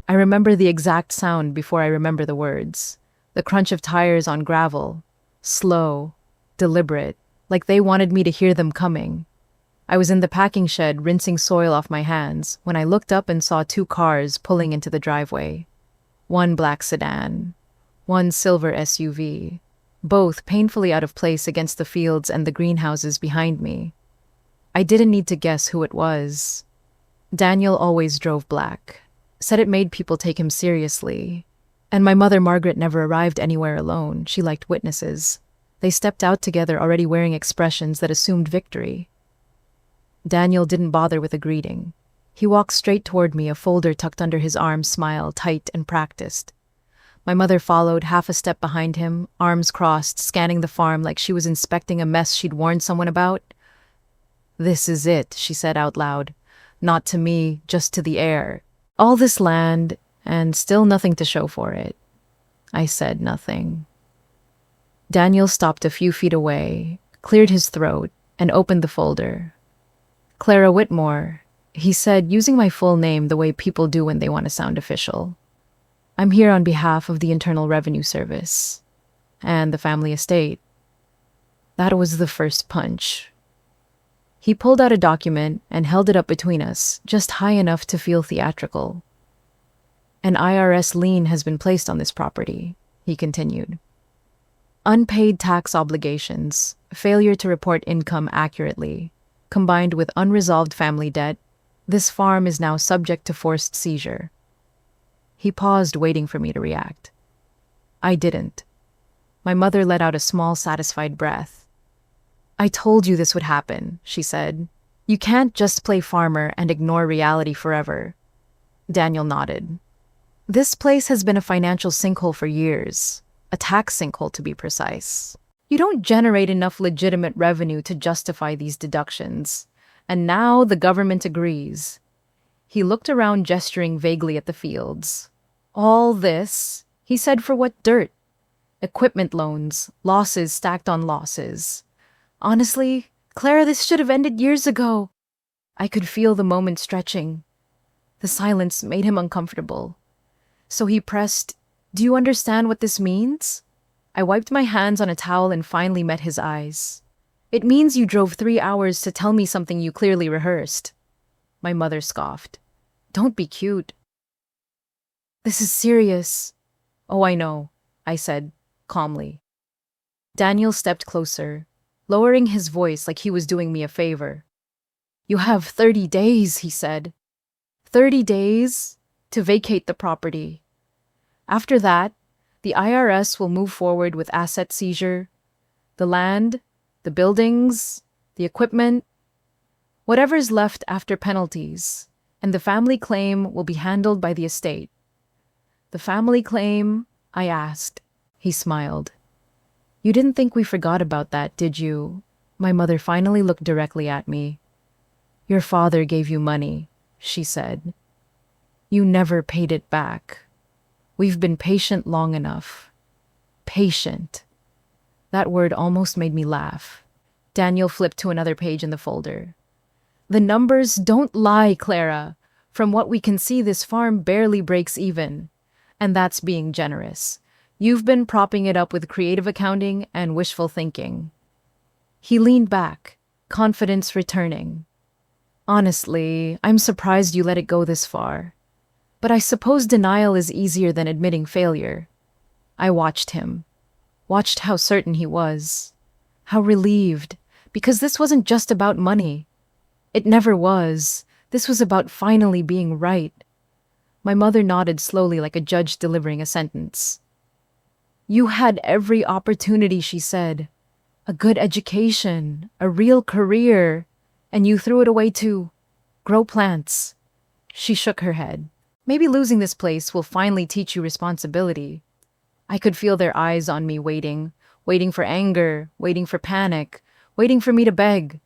I remember the exact sound before I remember the words. The crunch of tires on gravel. Slow, deliberate, like they wanted me to hear them coming. I was in the packing shed rinsing soil off my hands when I looked up and saw two cars pulling into the driveway. One black sedan, one silver SUV, both painfully out of place against the fields and the greenhouses behind me. I didn't need to guess who it was. Daniel always drove black, said it made people take him seriously. And my mother Margaret never arrived anywhere alone. She liked witnesses. They stepped out together already wearing expressions that assumed victory. Daniel didn't bother with a greeting. He walked straight toward me, a folder tucked under his arm, smile tight and practiced. My mother followed, half a step behind him, arms crossed, scanning the farm like she was inspecting a mess she'd warned someone about. "This is it," she said out loud. "Not to me, just to the heir. All this land, and still nothing to show for it." I said nothing. Daniel stopped a few feet away, cleared his throat, and opened the folder. "Clara Whitmore," he said, using my full name the way people do when they want to sound official. "I'm here on behalf of the Internal Revenue Service and the family estate." That was the first punch. He pulled out a document and held it up between us, just high enough to feel theatrical. "An IRS lien has been placed on this property," he continued. "Unpaid tax obligations, failure to report income accurately, combined with unresolved family debt, this farm is now subject to forced seizure." He paused, waiting for me to react. I didn't. My mother let out a small, satisfied breath. "I told you this would happen," she said. "You can't just play farmer and ignore reality forever." Daniel nodded. "This place has been a financial sinkhole for years, a tax sinkhole to be precise. You don't generate enough legitimate revenue to justify these deductions, and now the government agrees." He looked around, gesturing vaguely at the fields. "All this," he said, "for what dirt? Equipment loans, losses stacked on losses. Honestly, Clara, this should have ended years ago." I could feel the moment stretching. The silence made him uncomfortable. So he pressed, "Do you understand what this means?" I wiped my hands on a towel and finally met his eyes. "It means you drove 3 hours to tell me something you clearly rehearsed." My mother scoffed. "Don't be cute." "This is serious." "Oh, I know," I said, calmly. Daniel stepped closer, lowering his voice like he was doing me a favor. "You have 30 days, he said. 30 days to vacate the property. After that, the IRS will move forward with asset seizure, the land, the buildings, the equipment, whatever's left after penalties, and the family claim will be handled by the estate." "The family claim?" I asked. He smiled. "You didn't think we forgot about that, did you?" My mother finally looked directly at me. "Your father gave you money," she said. "You never paid it back. We've been patient long enough." Patient. That word almost made me laugh. Daniel flipped to another page in the folder. "The numbers don't lie, Clara. From what we can see, this farm barely breaks even. And that's being generous. You've been propping it up with creative accounting and wishful thinking." He leaned back, confidence returning. "Honestly, I'm surprised you let it go this far. But I suppose denial is easier than admitting failure." I watched him. Watched how certain he was. How relieved, because this wasn't just about money. It never was. This was about finally being right. My mother nodded slowly like a judge delivering a sentence. "You had every opportunity," she said. "A good education, a real career, and you threw it away to grow plants." She shook her head. "Maybe losing this place will finally teach you responsibility." I could feel their eyes on me, waiting for anger, waiting for panic, waiting for me to beg.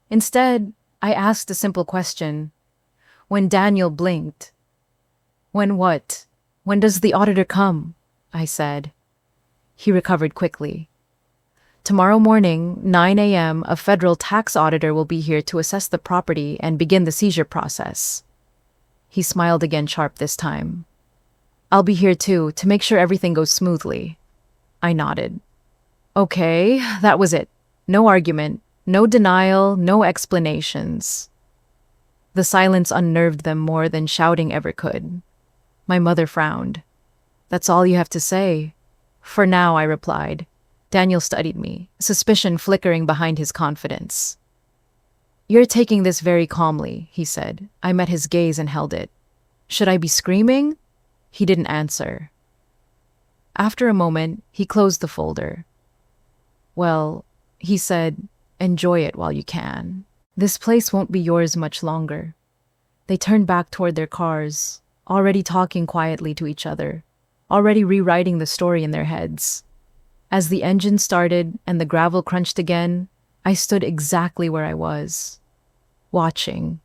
Instead, I asked a simple question. When Daniel blinked, "When what? When does the auditor come?" I said. He recovered quickly. "Tomorrow morning, 9 a.m., a federal tax auditor will be here to assess the property and begin the seizure process." He smiled again, sharp this time. I'll be here too, to make sure everything goes smoothly. I nodded. Okay, that was it. No argument, no denial, no explanations. The silence unnerved them more than shouting ever could. My mother frowned. That's all you have to say? For now, I replied. Daniel studied me, suspicion flickering behind his confidence. You're taking this very calmly, he said. I met his gaze and held it. Should I be screaming? He didn't answer. After a moment, he closed the folder. Well, he said, enjoy it while you can. This place won't be yours much longer. They turned back toward their cars, already talking quietly to each other, already rewriting the story in their heads. As the engine started and the gravel crunched again, I stood exactly where I was, watching,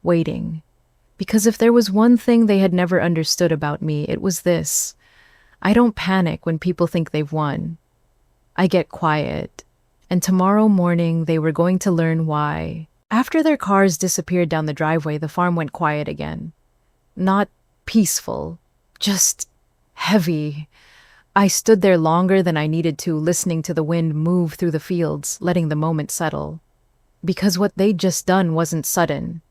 waiting. Because if there was one thing they had never understood about me, it was this. I don't panic when people think they've won. I get quiet. And tomorrow morning, they were going to learn why. After their cars disappeared down the driveway, the farm went quiet again. Not peaceful, just heavy. I stood there longer than I needed to, listening to the wind move through the fields, letting the moment settle. Because what they'd just done wasn't sudden.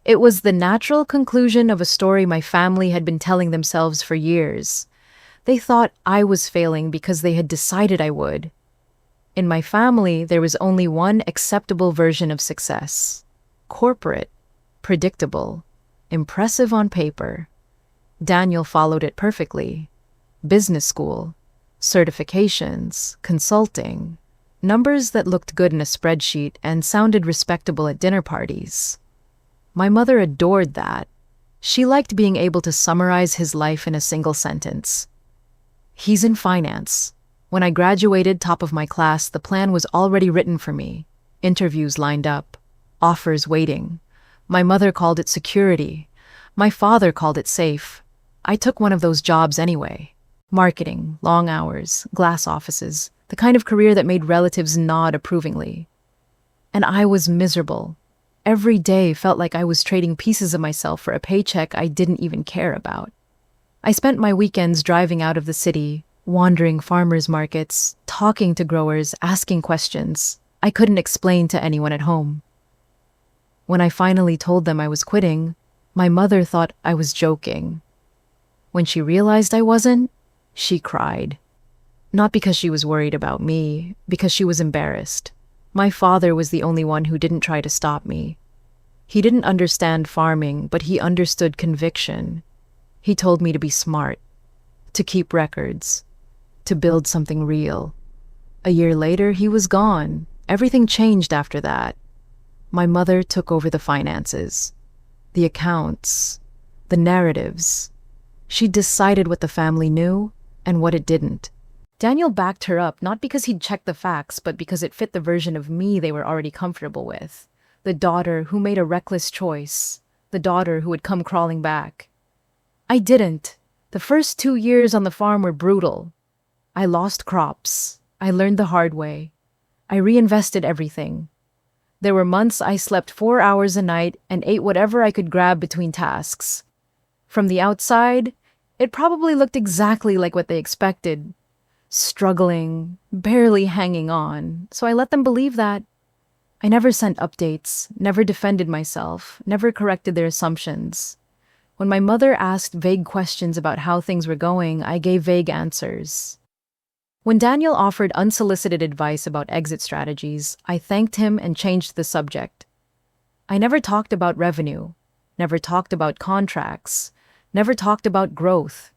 It was the natural conclusion of a story my family had been telling themselves for years. They thought I was failing because they had decided I would. In my family, there was only one acceptable version of success. Corporate, predictable, impressive on paper. Daniel followed it perfectly. Business school, certifications, consulting, numbers that looked good in a spreadsheet and sounded respectable at dinner parties. My mother adored that. She liked being able to summarize his life in a single sentence. He's in finance. When I graduated top of my class, the plan was already written for me. Interviews lined up, offers waiting. My mother called it security. My father called it safe. I took one of those jobs anyway. Marketing, long hours, glass offices, the kind of career that made relatives nod approvingly. And I was miserable. Every day felt like I was trading pieces of myself for a paycheck I didn't even care about. I spent my weekends driving out of the city, wandering farmers markets, talking to growers, asking questions I couldn't explain to anyone at home. When I finally told them I was quitting, my mother thought I was joking. When she realized I wasn't, she cried. Not because she was worried about me, because she was embarrassed. My father was the only one who didn't try to stop me. He didn't understand farming, but he understood conviction. He told me to be smart, to keep records, to build something real. A year later, he was gone. Everything changed after that. My mother took over the finances, the accounts, the narratives. She decided what the family knew and what it didn't. Daniel backed her up, not because he'd checked the facts, but because it fit the version of me they were already comfortable with. The daughter who made a reckless choice. The daughter who had come crawling back. I didn't. The first 2 years on the farm were brutal. I lost crops. I learned the hard way. I reinvested everything. There were months I slept 4 hours a night and ate whatever I could grab between tasks. From the outside, it probably looked exactly like what they expected. Struggling, barely hanging on, so I let them believe that. I never sent updates, never defended myself, never corrected their assumptions. When my mother asked vague questions about how things were going, I gave vague answers. When Daniel offered unsolicited advice about exit strategies, I thanked him and changed the subject. I never talked about revenue, never talked about contracts, never talked about growth.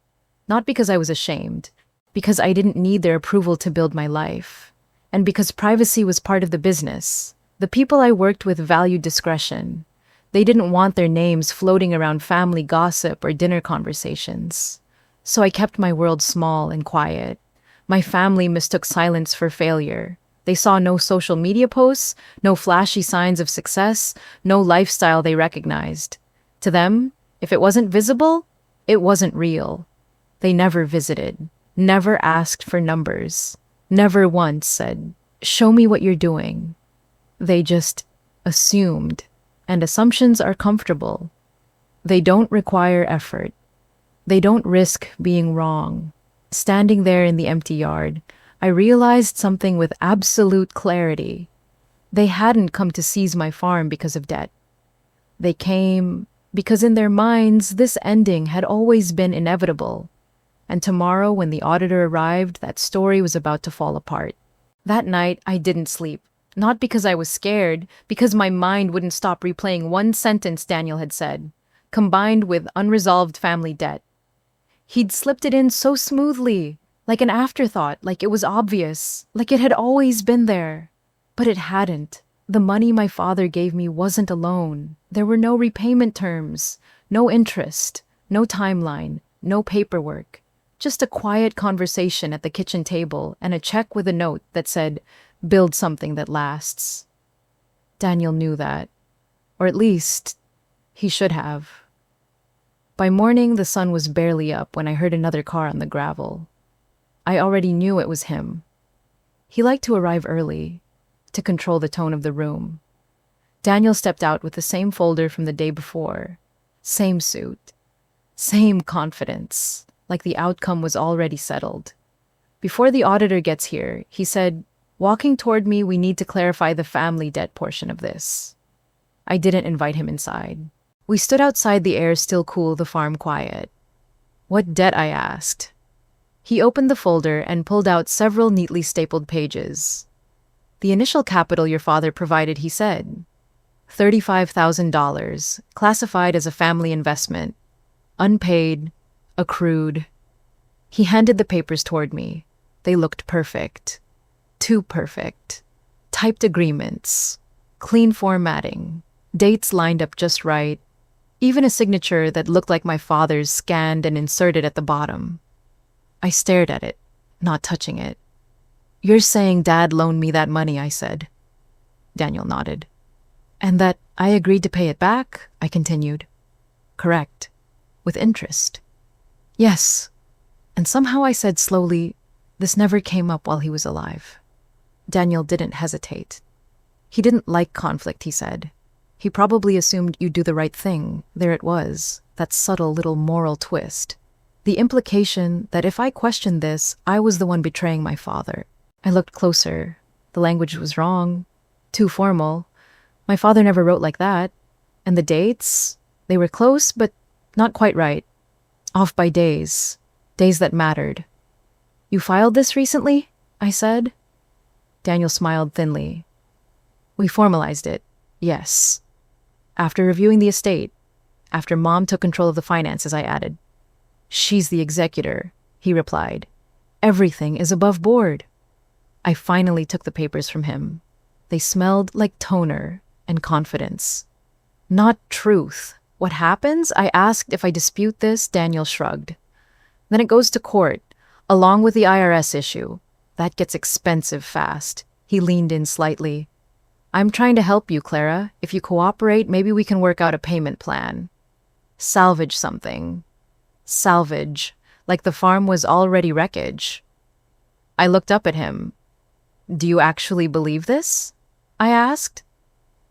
Not because I was ashamed, because I didn't need their approval to build my life, and because privacy was part of the business. The people I worked with valued discretion. They didn't want their names floating around family gossip or dinner conversations. So I kept my world small and quiet. My family mistook silence for failure. They saw no social media posts, no flashy signs of success, no lifestyle they recognized. To them, if it wasn't visible, it wasn't real. They never visited, never asked for numbers, never once said, "Show me what you're doing." They just assumed, and assumptions are comfortable. They don't require effort. They don't risk being wrong. Standing there in the empty yard, I realized something with absolute clarity. They hadn't come to seize my farm because of debt. They came because in their minds this ending had always been inevitable. And tomorrow, when the auditor arrived, that story was about to fall apart. That night, I didn't sleep. Not because I was scared, because my mind wouldn't stop replaying one sentence Daniel had said, combined with unresolved family debt. He'd slipped it in so smoothly, like an afterthought, like it was obvious, like it had always been there. But it hadn't. The money my father gave me wasn't a loan. There were no repayment terms, no interest, no timeline, no paperwork. Just a quiet conversation at the kitchen table and a check with a note that said, "Build something that lasts." Daniel knew that. Or at least, he should have. By morning, the sun was barely up when I heard another car on the gravel. I already knew it was him. He liked to arrive early, to control the tone of the room. Daniel stepped out with the same folder from the day before, same suit, same confidence, like the outcome was already settled. Before the auditor gets here, he said, "Walking toward me, we need to clarify the family debt portion of this." I didn't invite him inside. We stood outside, the air still cool, the farm quiet. "What debt?" I asked. He opened the folder and pulled out several neatly stapled pages. "The initial capital your father provided," he said. $35,000, classified as a family investment. Unpaid, accrued. He handed the papers toward me. They looked perfect. Too perfect. Typed agreements. Clean formatting. Dates lined up just right. Even a signature that looked like my father's scanned and inserted at the bottom. I stared at it, not touching it. "You're saying Dad loaned me that money," I said. Daniel nodded. "And that I agreed to pay it back?" I continued. "Correct. With interest." "Yes." And somehow I said slowly, "This never came up while he was alive." Daniel didn't hesitate. "He didn't like conflict," he said. "He probably assumed you'd do the right thing." There it was, that subtle little moral twist. The implication that if I questioned this, I was the one betraying my father. I looked closer. The language was wrong. Too formal. My father never wrote like that. And the dates? They were close, but not quite right. Off by days. Days that mattered. "You filed this recently?" I said. Daniel smiled thinly. "We formalized it. Yes. After reviewing the estate. After Mom took control of the finances," I added. "She's the executor," he replied. "Everything is above board." I finally took the papers from him. They smelled like toner and confidence. "Not truth. What happens?" I asked. "If I dispute this?" Daniel shrugged. "Then it goes to court, along with the IRS issue. That gets expensive fast." He leaned in slightly. "I'm trying to help you, Clara. If you cooperate, maybe we can work out a payment plan. Salvage something." Salvage, like the farm was already wreckage. I looked up at him. "Do you actually believe this?" I asked.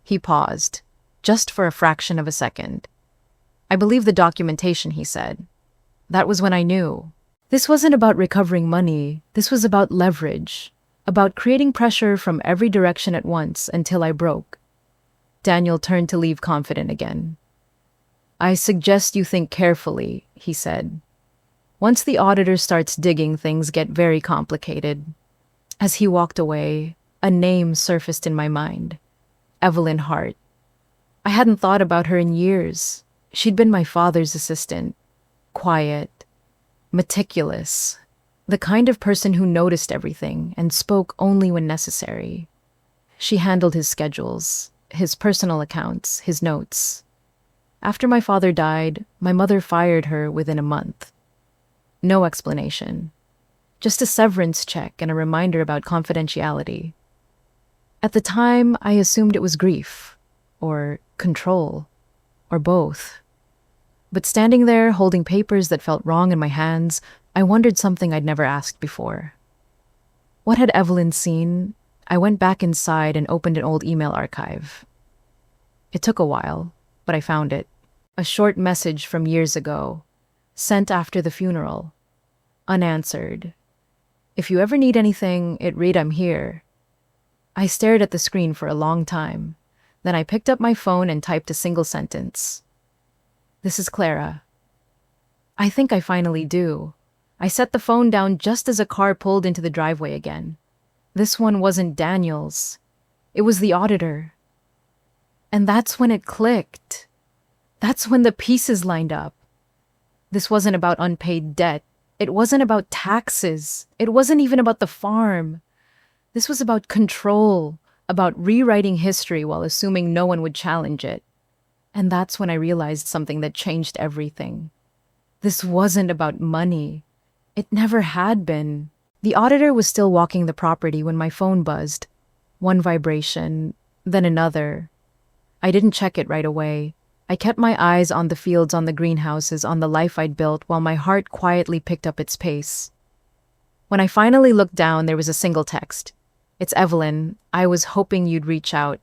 He paused, just for a fraction of a second. "I believe the documentation," he said. That was when I knew. This wasn't about recovering money. This was about leverage, about creating pressure from every direction at once until I broke. Daniel turned to leave confident again. "I suggest you think carefully," he said. "Once the auditor starts digging, things get very complicated." As he walked away, a name surfaced in my mind. Evelyn Hart. I hadn't thought about her in years. She'd been my father's assistant. Quiet. Meticulous. The kind of person who noticed everything and spoke only when necessary. She handled his schedules, his personal accounts, his notes. After my father died, my mother fired her within a month. No explanation. Just a severance check and a reminder about confidentiality. At the time, I assumed it was grief, or control, or both. But standing there, holding papers that felt wrong in my hands, I wondered something I'd never asked before. What had Evelyn seen? I went back inside and opened an old email archive. It took a while, but I found it. A short message from years ago, sent after the funeral, unanswered. If you ever need anything, it read I'm here. I stared at the screen for a long time. Then I picked up my phone and typed a single sentence. This is Clara. I think I finally do. I set the phone down just as a car pulled into the driveway again. This one wasn't Daniel's. It was the auditor. And that's when it clicked. That's when the pieces lined up. This wasn't about unpaid debt. It wasn't about taxes. It wasn't even about the farm. This was about control, about rewriting history while assuming no one would challenge it. And that's when I realized something that changed everything. This wasn't about money. It never had been. The auditor was still walking the property when my phone buzzed. One vibration, then another. I didn't check it right away. I kept my eyes on the fields, on the greenhouses, on the life I'd built, while my heart quietly picked up its pace. When I finally looked down, there was a single text. It's Evelyn. I was hoping you'd reach out.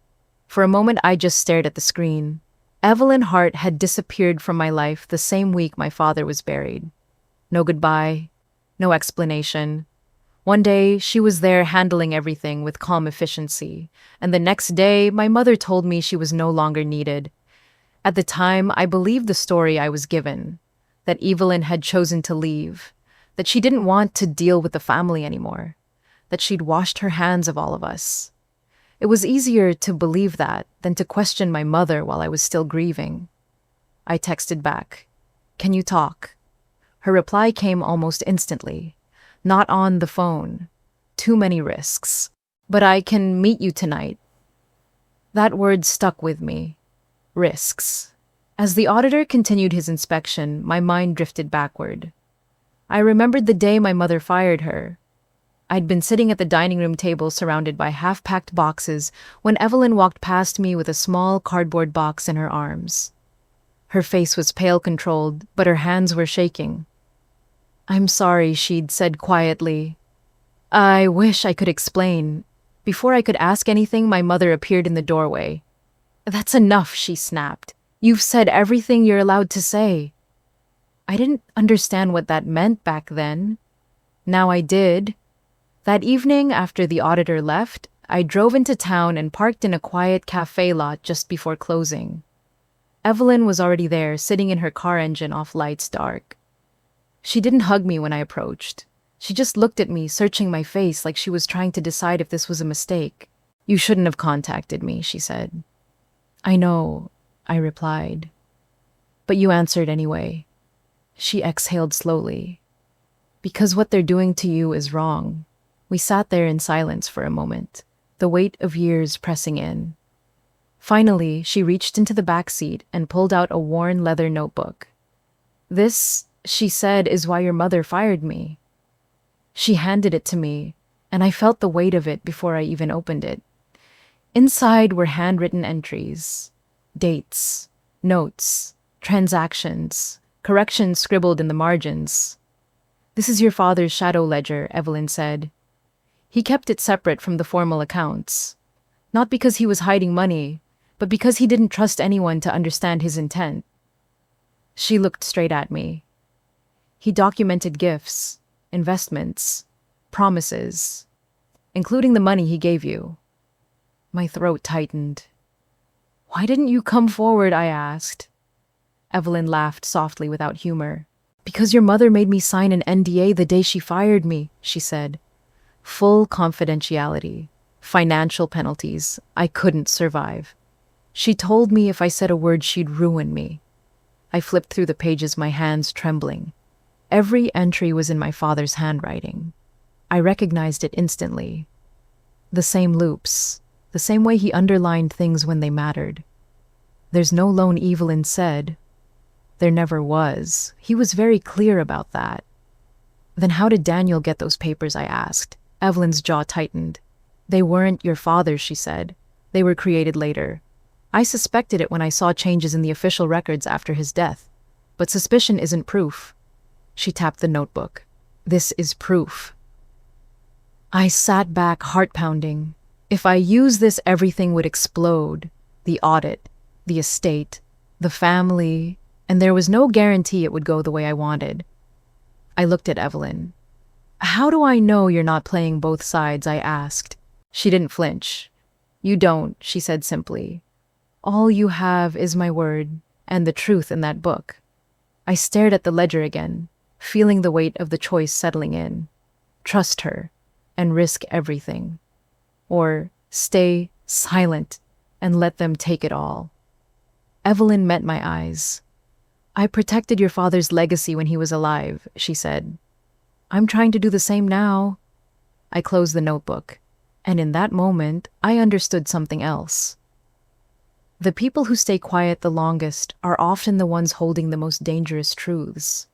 For a moment, I just stared at the screen. Evelyn Hart had disappeared from my life the same week my father was buried. No goodbye, no explanation. One day, she was there handling everything with calm efficiency, and the next day, my mother told me she was no longer needed. At the time, I believed the story I was given, that Evelyn had chosen to leave, that she didn't want to deal with the family anymore, that she'd washed her hands of all of us. It was easier to believe that than to question my mother while I was still grieving. I texted back, "Can you talk?" Her reply came almost instantly. "Not on the phone. Too many risks. But I can meet you tonight." That word stuck with me. Risks. As the auditor continued his inspection, my mind drifted backward. I remembered the day my mother fired her. I'd been sitting at the dining room table surrounded by half-packed boxes when Evelyn walked past me with a small cardboard box in her arms. Her face was pale controlled, but her hands were shaking. "I'm sorry," she'd said quietly. "I wish I could explain." Before I could ask anything, my mother appeared in the doorway. "That's enough," she snapped. "You've said everything you're allowed to say." I didn't understand what that meant back then. Now I did. That evening, after the auditor left, I drove into town and parked in a quiet cafe lot just before closing. Evelyn was already there, sitting in her car engine off lights dark. She didn't hug me when I approached. She just looked at me, searching my face like she was trying to decide if this was a mistake. "You shouldn't have contacted me," she said. "I know," I replied. "But you answered anyway." She exhaled slowly. "Because what they're doing to you is wrong." We sat there in silence for a moment, the weight of years pressing in. Finally, she reached into the back seat and pulled out a worn leather notebook. "This," she said, "is why your mother fired me." She handed it to me, and I felt the weight of it before I even opened it. Inside were handwritten entries, dates, notes, transactions, corrections scribbled in the margins. "This is your father's shadow ledger," Evelyn said. "He kept it separate from the formal accounts. Not because he was hiding money, but because he didn't trust anyone to understand his intent." She looked straight at me. "He documented gifts, investments, promises, including the money he gave you." My throat tightened. "Why didn't you come forward?" I asked. Evelyn laughed softly without humor. "Because your mother made me sign an NDA the day she fired me," she said. "Full confidentiality, financial penalties. I couldn't survive. She told me if I said a word, she'd ruin me." I flipped through the pages, my hands trembling. Every entry was in my father's handwriting. I recognized it instantly. The same loops, the same way he underlined things when they mattered. "There's no loan," Evelyn said. There never was. He was very clear about that. "Then how did Daniel get those papers?" I asked. Evelyn's jaw tightened. "They weren't your father's," she said. "They were created later. I suspected it when I saw changes in the official records after his death. But suspicion isn't proof." She tapped the notebook. "This is proof." I sat back, heart pounding. If I use this, everything would explode. The audit, the estate, the family, and there was no guarantee it would go the way I wanted. I looked at Evelyn. "How do I know you're not playing both sides?" I asked. She didn't flinch. "You don't," she said simply. "All you have is my word and the truth in that book." I stared at the ledger again, feeling the weight of the choice settling in. Trust her and risk everything. Or stay silent and let them take it all. Evelyn met my eyes. "I protected your father's legacy when he was alive," she said. "I'm trying to do the same now." I closed the notebook, and in that moment, I understood something else. The people who stay quiet the longest are often the ones holding the most dangerous truths.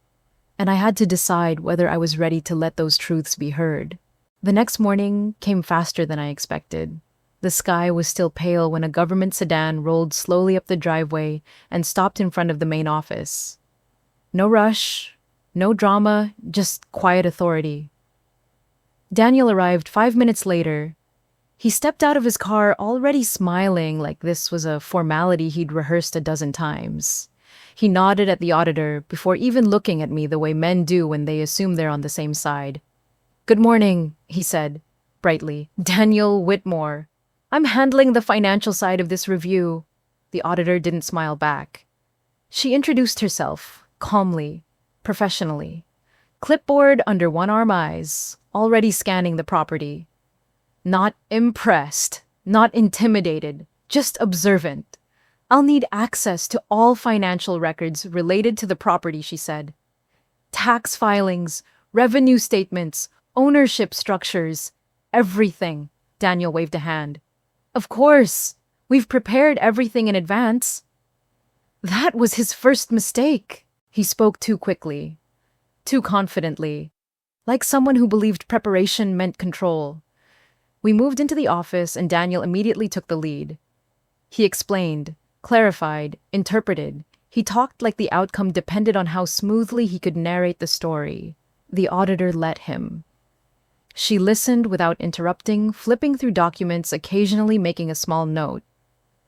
And I had to decide whether I was ready to let those truths be heard. The next morning came faster than I expected. The sky was still pale when a government sedan rolled slowly up the driveway and stopped in front of the main office. No rush, no drama, just quiet authority. Daniel arrived 5 minutes later. He stepped out of his car already smiling like this was a formality he'd rehearsed a dozen times. He nodded at the auditor before even looking at me the way men do when they assume they're on the same side. "Good morning," he said, brightly. "Daniel Whitmore. I'm handling the financial side of this review." The auditor didn't smile back. She introduced herself, calmly, professionally. Clipboard under one-arm eyes, already scanning the property. Not impressed, not intimidated, just observant. "I'll need access to all financial records related to the property," she said. "Tax filings, revenue statements, ownership structures, everything." Daniel waved a hand. "Of course, we've prepared everything in advance." That was his first mistake. He spoke too quickly, too confidently, like someone who believed preparation meant control. We moved into the office and Daniel immediately took the lead. He explained, clarified, interpreted. He talked like the outcome depended on how smoothly he could narrate the story. The auditor let him. She listened without interrupting, flipping through documents, occasionally making a small note.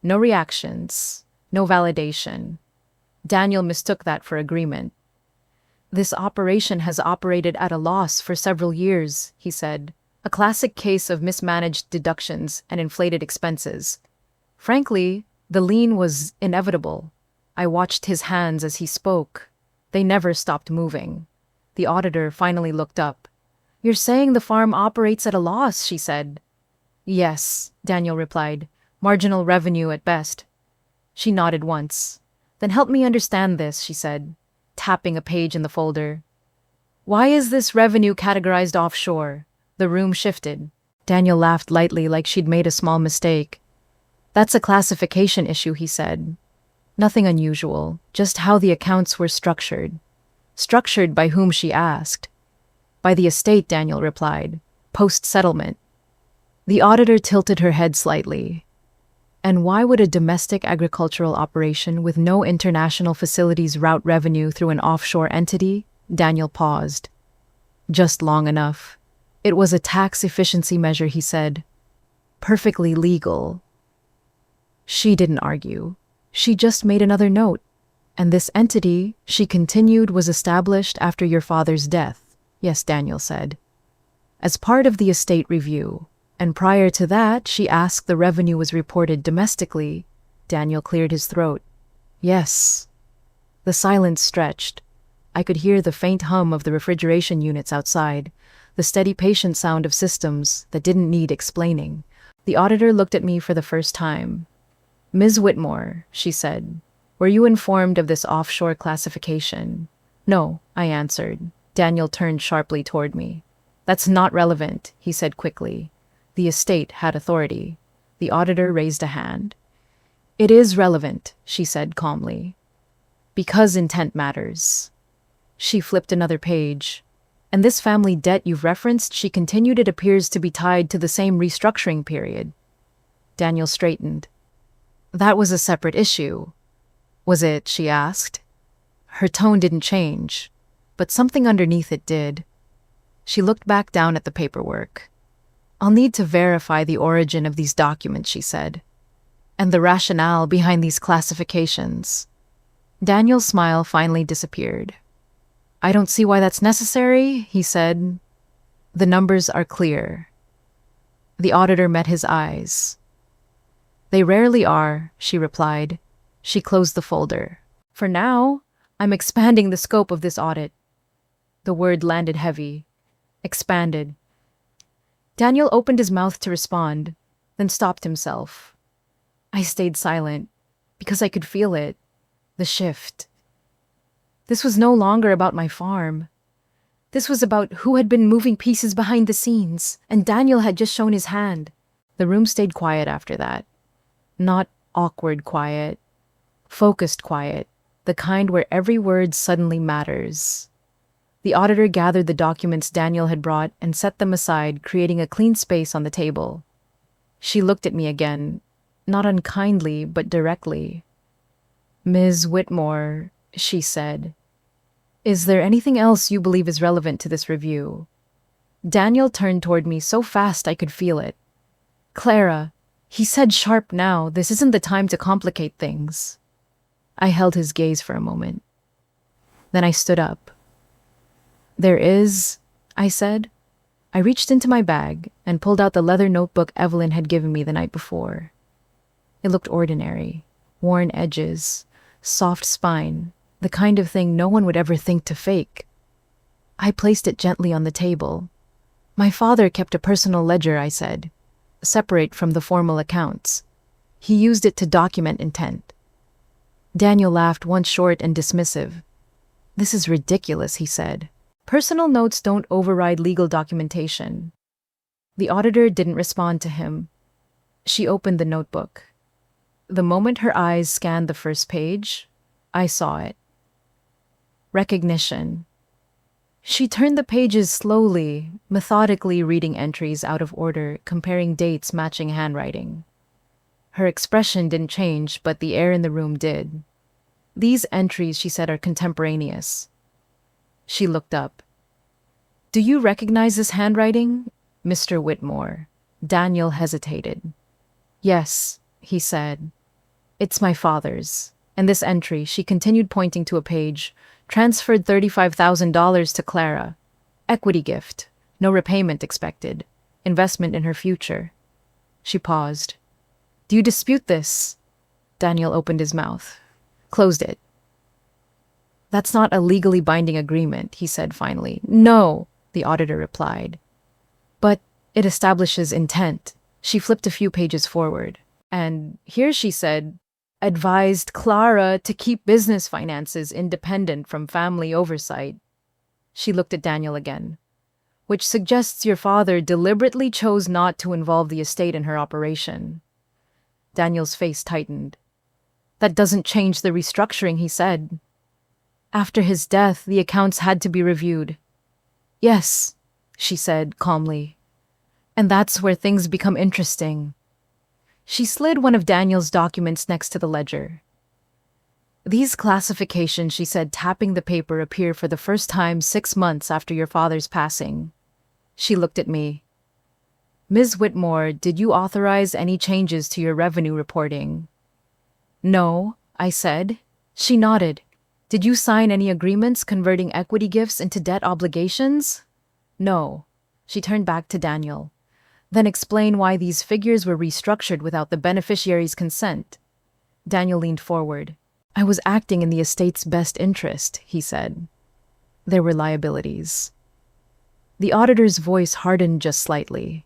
No reactions, no validation. Daniel mistook that for agreement. "This operation has operated at a loss for several years," he said. "A classic case of mismanaged deductions and inflated expenses. Frankly, the lien was inevitable." I watched his hands as he spoke. They never stopped moving. The auditor finally looked up. "You're saying the farm operates at a loss," she said. "Yes," Daniel replied. "Marginal revenue at best." She nodded once. "Then help me understand this," she said, tapping a page in the folder. "Why is this revenue categorized offshore?" The room shifted. Daniel laughed lightly like she'd made a small mistake. "That's a classification issue," he said. "Nothing unusual, just how the accounts were structured." "Structured by whom?" she asked. "By the estate," Daniel replied. "Post-settlement." The auditor tilted her head slightly. "And why would a domestic agricultural operation with no international facilities route revenue through an offshore entity?" Daniel paused. "Just long enough. It was a tax efficiency measure," he said. "Perfectly legal." She didn't argue. She just made another note. "And this entity," she continued, "was established after your father's death." "Yes," Daniel said. "As part of the estate review. And prior to that, she asked the revenue was reported domestically." Daniel cleared his throat. "Yes." The silence stretched. I could hear the faint hum of the refrigeration units outside, the steady patient sound of systems that didn't need explaining. The auditor looked at me for the first time. "Ms. Whitmore," she said, "were you informed of this offshore classification?" "No," I answered. Daniel turned sharply toward me. "That's not relevant," he said quickly. The estate had authority. The auditor raised a hand. "It is relevant," she said calmly. "Because intent matters." She flipped another page. "And this family debt you've referenced," she continued, "it appears to be tied to the same restructuring period." Daniel straightened. "That was a separate issue." "Was it?" she asked. Her tone didn't change, but something underneath it did. She looked back down at the paperwork. "I'll need to verify the origin of these documents," she said, "and the rationale behind these classifications." Daniel's smile finally disappeared. I don't see why that's necessary, he said. The numbers are clear. The auditor met his eyes. They rarely are, she replied. She closed the folder. For now, I'm expanding the scope of this audit. The word landed heavy. Expanded. Daniel opened his mouth to respond, then stopped himself. I stayed silent, because I could feel it. The shift. This was no longer about my farm. This was about who had been moving pieces behind the scenes, and Daniel had just shown his hand. The room stayed quiet after that. Not awkward quiet. Focused quiet. The kind where every word suddenly matters. The auditor gathered the documents Daniel had brought and set them aside, creating a clean space on the table. She looked at me again, not unkindly, but directly. Ms. Whitmore, she said, is there anything else you believe is relevant to this review? Daniel turned toward me so fast I could feel it. Clara, he said sharp now, this isn't the time to complicate things. I held his gaze for a moment. Then I stood up. There is, I said. I reached into my bag and pulled out the leather notebook Evelyn had given me the night before. It looked ordinary, worn edges, soft spine, the kind of thing no one would ever think to fake. I placed it gently on the table. My father kept a personal ledger, I said, separate from the formal accounts. He used it to document intent. Daniel laughed once short and dismissive. This is ridiculous, he said. Personal notes don't override legal documentation. The auditor didn't respond to him. She opened the notebook. The moment her eyes scanned the first page, I saw it. Recognition. She turned the pages slowly, methodically reading entries out of order, comparing dates matching handwriting. Her expression didn't change, but the air in the room did. These entries, she said, are contemporaneous. She looked up. Do you recognize this handwriting, Mr. Whitmore? Daniel hesitated. Yes, he said. It's my father's. And this entry, she continued pointing to a page, transferred $35,000 to Clara. Equity gift. No repayment expected. Investment in her future. She paused. Do you dispute this? Daniel opened his mouth. Closed it. That's not a legally binding agreement, he said finally. No, the auditor replied. But it establishes intent. She flipped a few pages forward. And here she said, advised Clara to keep business finances independent from family oversight. She looked at Daniel again. Which suggests your father deliberately chose not to involve the estate in her operation. Daniel's face tightened. That doesn't change the restructuring, he said. After his death, the accounts had to be reviewed. Yes, she said calmly. And that's where things become interesting. She slid one of Daniel's documents next to the ledger. These classifications, she said, tapping the paper, appear for the first time 6 months after your father's passing. She looked at me. Ms. Whitmore, did you authorize any changes to your revenue reporting? No, I said. She nodded. Did you sign any agreements converting equity gifts into debt obligations? No. She turned back to Daniel. Then explain why these figures were restructured without the beneficiary's consent. Daniel leaned forward. I was acting in the estate's best interest, he said. There were liabilities. The auditor's voice hardened just slightly.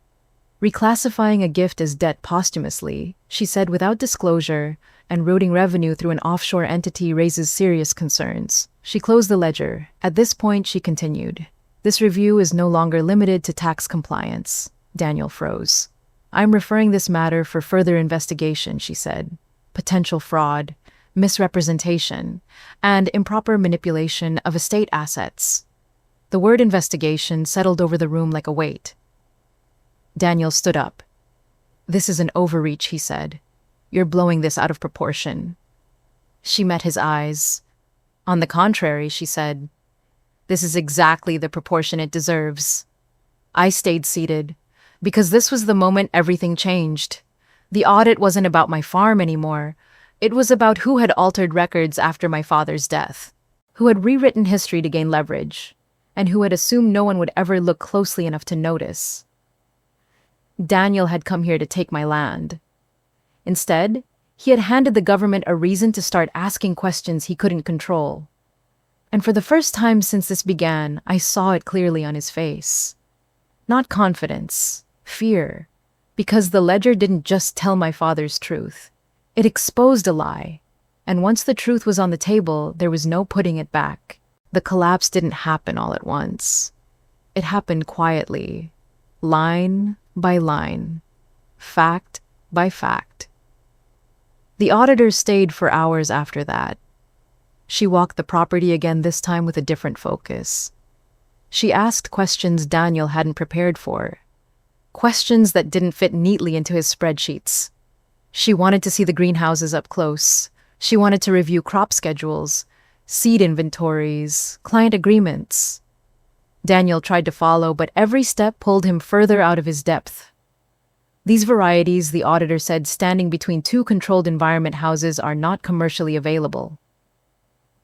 Reclassifying a gift as debt posthumously, she said without disclosure, and routing revenue through an offshore entity raises serious concerns. She closed the ledger. At this point, she continued. This review is no longer limited to tax compliance. Daniel froze. I'm referring this matter for further investigation, she said. Potential fraud, misrepresentation, and improper manipulation of estate assets. The word investigation settled over the room like a weight. Daniel stood up. This is an overreach, he said. You're blowing this out of proportion. She met his eyes. On the contrary, she said, this is exactly the proportion it deserves. I stayed seated, because this was the moment everything changed. The audit wasn't about my farm anymore. It was about who had altered records after my father's death, who had rewritten history to gain leverage, and who had assumed no one would ever look closely enough to notice. Daniel had come here to take my land. Instead, he had handed the government a reason to start asking questions he couldn't control. And for the first time since this began, I saw it clearly on his face. Not confidence, fear, because the ledger didn't just tell my father's truth. It exposed a lie, and once the truth was on the table, there was no putting it back. The collapse didn't happen all at once. It happened quietly, line by line, fact by fact. The auditor stayed for hours after that. She walked the property again, this time with a different focus. She asked questions Daniel hadn't prepared for, questions that didn't fit neatly into his spreadsheets. She wanted to see the greenhouses up close. She wanted to review crop schedules, seed inventories, client agreements. Daniel tried to follow, but every step pulled him further out of his depth. These varieties, the auditor said, standing between two controlled environment houses are not commercially available.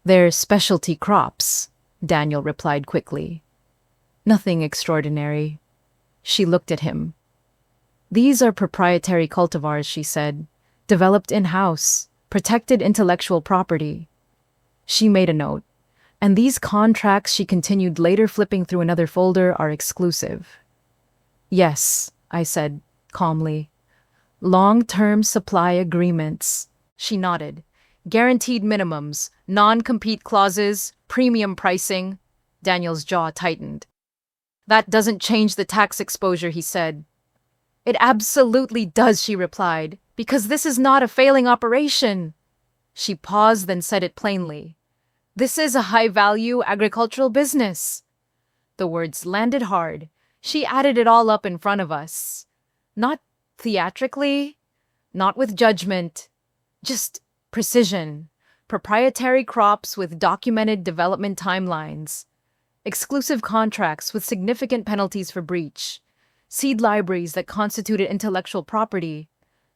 They're specialty crops, Daniel replied quickly. Nothing extraordinary. She looked at him. These are proprietary cultivars, she said, developed in-house, protected intellectual property. She made a note. And these contracts, she continued, later flipping through another folder, are exclusive. Yes, I said calmly. Long-term supply agreements. She nodded. Guaranteed minimums, non-compete clauses, premium pricing. Daniel's jaw tightened. That doesn't change the tax exposure, he said. It absolutely does, she replied, because this is not a failing operation. She paused, then said it plainly. This is a high-value agricultural business. The words landed hard. She added it all up in front of us. Not theatrically, not with judgment, just precision. Proprietary crops with documented development timelines. Exclusive contracts with significant penalties for breach. Seed libraries that constituted intellectual property,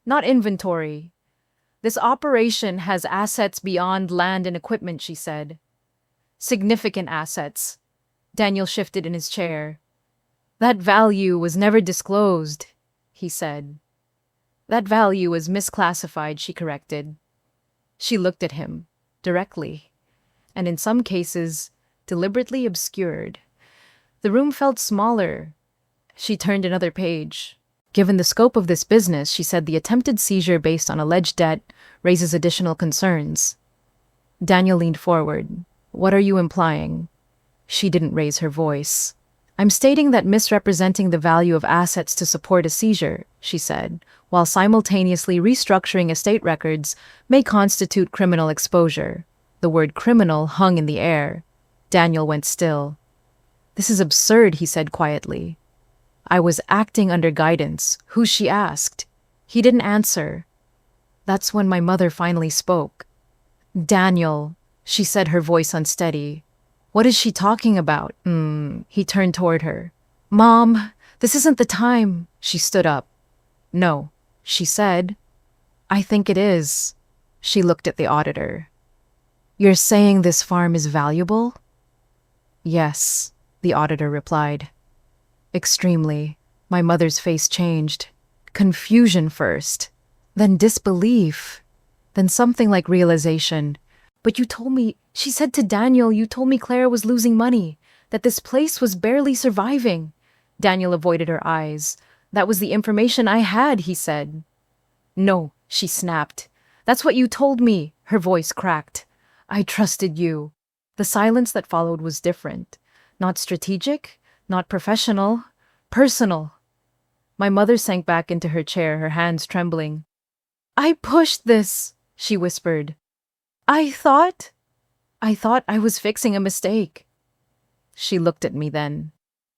not inventory. This operation has assets beyond land and equipment, she said. Significant assets. Daniel shifted in his chair. That value was never disclosed, he said. That value was misclassified, she corrected. She looked at him, directly, and in some cases, deliberately obscured. The room felt smaller. She turned another page. Given the scope of this business, she said, the attempted seizure based on alleged debt raises additional concerns. Daniel leaned forward. What are you implying? She didn't raise her voice. I'm stating that misrepresenting the value of assets to support a seizure, she said, while simultaneously restructuring estate records may constitute criminal exposure. The word criminal hung in the air. Daniel went still. This is absurd, he said quietly. I was acting under guidance. Who, she asked. He didn't answer. That's when my mother finally spoke. Daniel, she said, her voice unsteady. What is she talking about? He turned toward her. Mom, this isn't the time. She stood up. No, she said. I think it is. She looked at the auditor. You're saying this farm is valuable? Yes, the auditor replied. Extremely. My mother's face changed. Confusion first, then disbelief, then something like realization. But you told me, she said to Daniel, you told me Clara was losing money, that this place was barely surviving. Daniel avoided her eyes. That was the information I had, he said. No, she snapped. That's what you told me, her voice cracked. I trusted you. The silence that followed was different. Not strategic, not professional, personal. My mother sank back into her chair, her hands trembling. I pushed this, she whispered. I thought I was fixing a mistake. She looked at me then,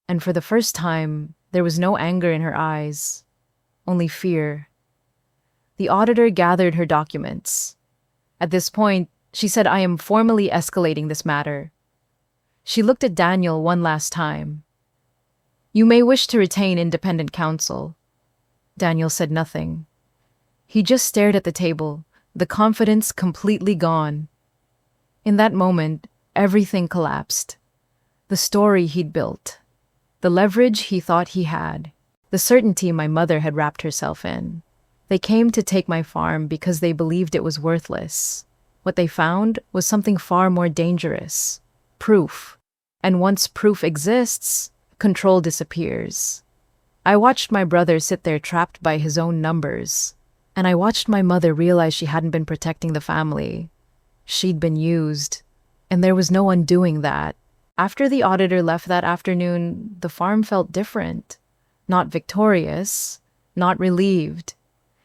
and for the first time, there was no anger in her eyes, only fear. The auditor gathered her documents. At this point, she said, I am formally escalating this matter. She looked at Daniel one last time. You may wish to retain independent counsel. Daniel said nothing. He just stared at the table, the confidence completely gone. In that moment, everything collapsed. The story he'd built, the leverage he thought he had, the certainty my mother had wrapped herself in. They came to take my farm because they believed it was worthless. What they found was something far more dangerous: proof. And once proof exists, control disappears. I watched my brother sit there trapped by his own numbers, and I watched my mother realize she hadn't been protecting the family. She'd been used, and there was no undoing that. After the auditor left that afternoon, the farm felt different. Not victorious, not relieved,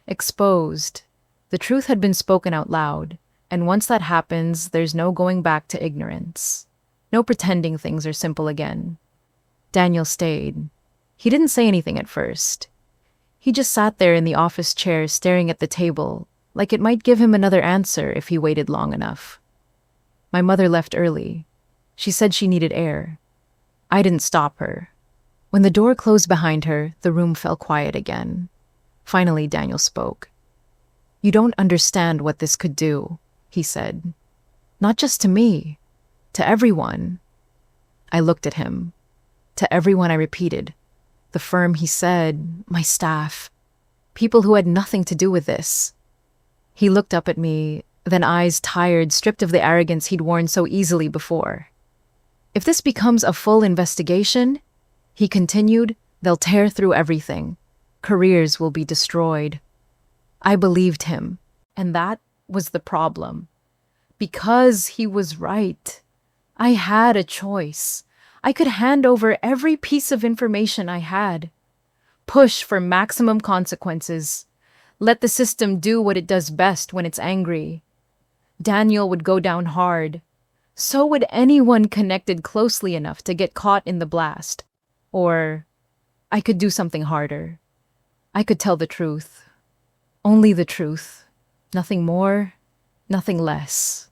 exposed. The truth had been spoken out loud, and once that happens, there's no going back to ignorance. No pretending things are simple again. Daniel stayed. He didn't say anything at first. He just sat there in the office chair staring at the table, like it might give him another answer if he waited long enough. My mother left early. She said she needed air. I didn't stop her. When the door closed behind her, the room fell quiet again. Finally, Daniel spoke. "You don't understand what this could do," he said. "Not just to me, to everyone." I looked at him. To everyone, I repeated. The firm, he said, my staff, people who had nothing to do with this. He looked up at me, then eyes tired, stripped of the arrogance he'd worn so easily before. "If this becomes a full investigation," he continued, "they'll tear through everything. Careers will be destroyed." I believed him, and that was the problem. Because he was right. I had a choice. I could hand over every piece of information I had. Push for maximum consequences. Let the system do what it does best when it's angry. Daniel would go down hard. So would anyone connected closely enough to get caught in the blast. Or I could do something harder. I could tell the truth. Only the truth. Nothing more, nothing less.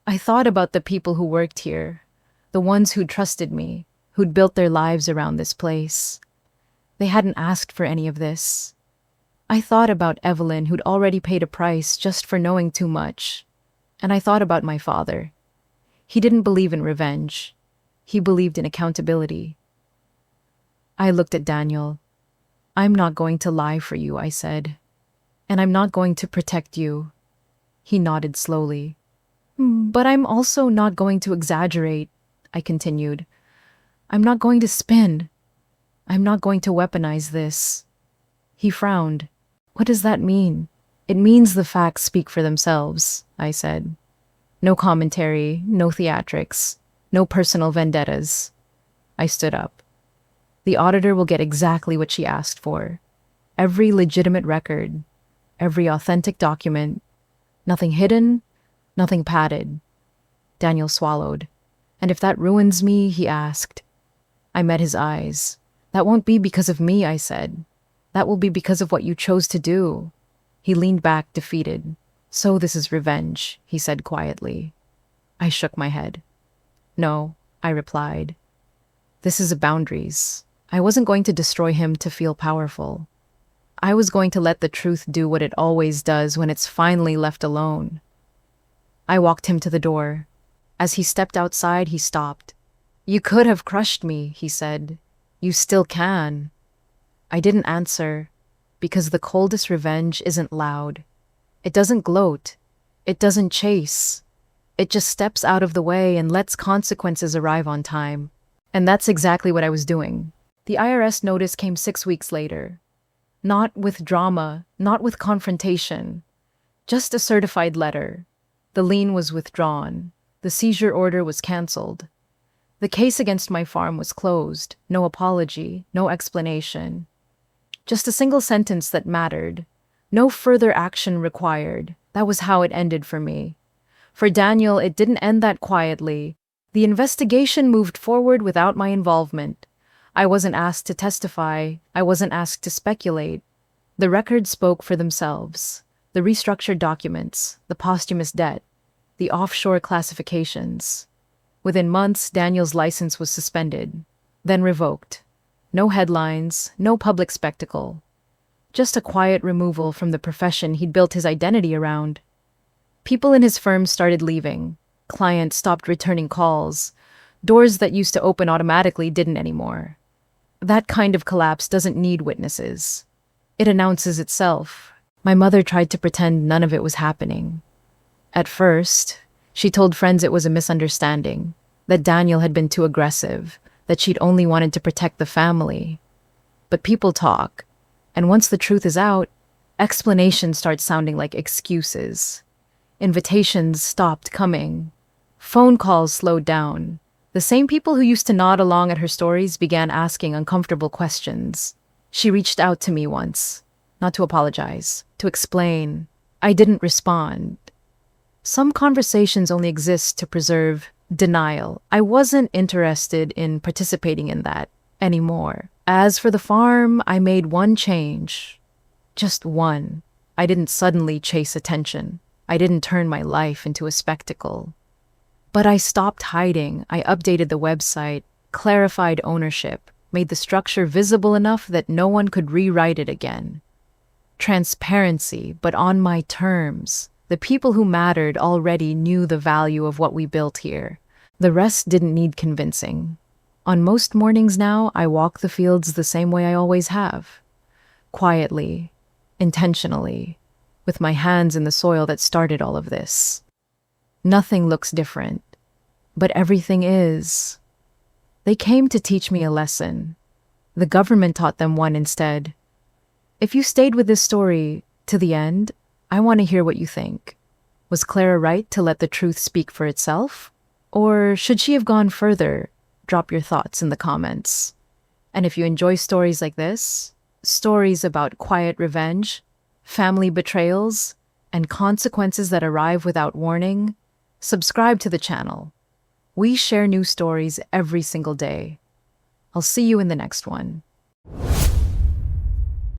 I thought about the people who worked here, the ones who'd trusted me, who'd built their lives around this place. They hadn't asked for any of this. I thought about Evelyn, who'd already paid a price just for knowing too much. And I thought about my father. He didn't believe in revenge. He believed in accountability. I looked at Daniel. "I'm not going to lie for you," I said. "And I'm not going to protect you." He nodded slowly. "But I'm also not going to exaggerate," I continued. "I'm not going to spin. I'm not going to weaponize this." He frowned. "What does that mean?" "It means the facts speak for themselves," I said. "No commentary, no theatrics, no personal vendettas." I stood up. "The auditor will get exactly what she asked for. Every legitimate record, every authentic document, nothing hidden, nothing padded." Daniel swallowed. "And if that ruins me?" he asked. I met his eyes. "That won't be because of me," I said. "That will be because of what you chose to do." He leaned back, defeated. "So this is revenge," he said quietly. I shook my head. "No," I replied. "This is boundaries. I wasn't going to destroy him to feel powerful. I was going to let the truth do what it always does when it's finally left alone." I walked him to the door. As he stepped outside, he stopped. "You could have crushed me," he said. "You still can." I didn't answer, because the coldest revenge isn't loud. It doesn't gloat. It doesn't chase. It just steps out of the way and lets consequences arrive on time. And that's exactly what I was doing. The IRS notice came 6 weeks later. Not with drama, not with confrontation. Just a certified letter. The lien was withdrawn. The seizure order was canceled. The case against my farm was closed. No apology, no explanation. Just a single sentence that mattered. No further action required. That was how it ended for me. For Daniel, it didn't end that quietly. The investigation moved forward without my involvement. I wasn't asked to testify. I wasn't asked to speculate. The records spoke for themselves. The restructured documents, the posthumous debt, the offshore classifications. Within months, Daniel's license was suspended, then revoked. No headlines, no public spectacle. Just a quiet removal from the profession he'd built his identity around. People in his firm started leaving. Clients stopped returning calls. Doors that used to open automatically didn't anymore. That kind of collapse doesn't need witnesses. It announces itself. My mother tried to pretend none of it was happening. At first, she told friends it was a misunderstanding, that Daniel had been too aggressive, that she'd only wanted to protect the family. But people talk, and once the truth is out, explanations start sounding like excuses. Invitations stopped coming. Phone calls slowed down. The same people who used to nod along at her stories began asking uncomfortable questions. She reached out to me once, not to apologize, to explain. I didn't respond. Some conversations only exist to preserve denial. I wasn't interested in participating in that anymore. As for the farm, I made one change. Just one. I didn't suddenly chase attention. I didn't turn my life into a spectacle. But I stopped hiding. I updated the website, clarified ownership, made the structure visible enough that no one could rewrite it again. Transparency, but on my terms. The people who mattered already knew the value of what we built here. The rest didn't need convincing. On most mornings now, I walk the fields the same way I always have. Quietly, intentionally, with my hands in the soil that started all of this. Nothing looks different, but everything is. They came to teach me a lesson. The government taught them one instead. If you stayed with this story to the end, I want to hear what you think. Was Clara right to let the truth speak for itself? Or should she have gone further? Drop your thoughts in the comments. And if you enjoy stories like this, stories about quiet revenge, family betrayals, and consequences that arrive without warning, subscribe to the channel. We share new stories every single day. I'll see you in the next one.